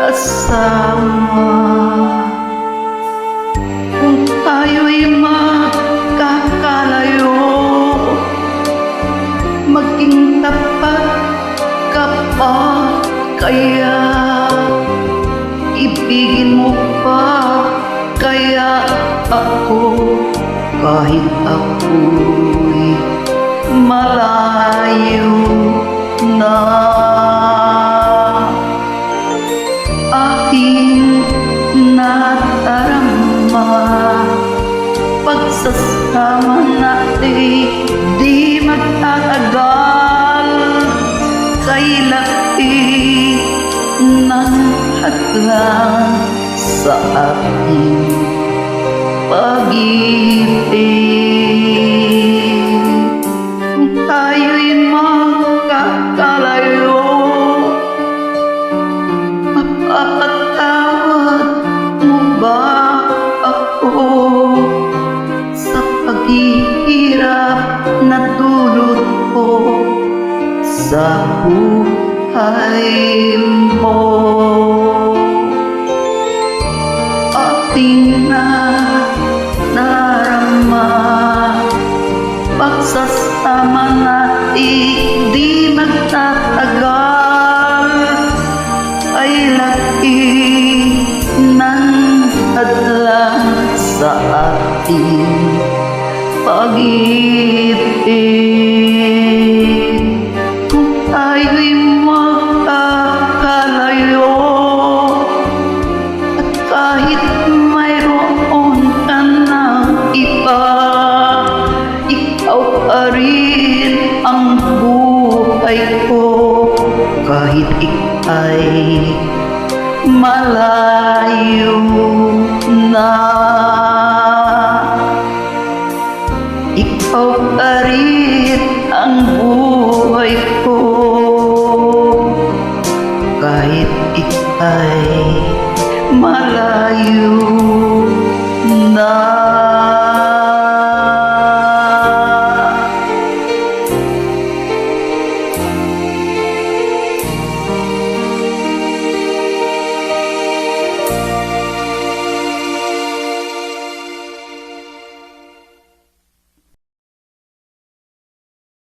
kasama. Kung tayo'y magkakalayo, maging tapat ka pa kaya? Ibigin mo pa kaya ako kahit ako'y malayo na? Aking nadarama, pagsasama natin di magtatagal. Kay laki ng hadlang sa ating pag-ibig. Kung tayo'y magkakalayo, mapapatawad mo ba ako sa paghihirap na dulot ko sa buhay mo? Ating nadarama, pagsasama natin di magtatagal. Ay laki ng hadlang sa ating pag-ibig. Kung tayo'y magkakalayo, at kahit mayroon ka ng iba, ikaw pa rin ang buhay ko. Kahit ika'y malayo na, ikaw pa rin ang buhay ko. Kahit ika'y malayo na.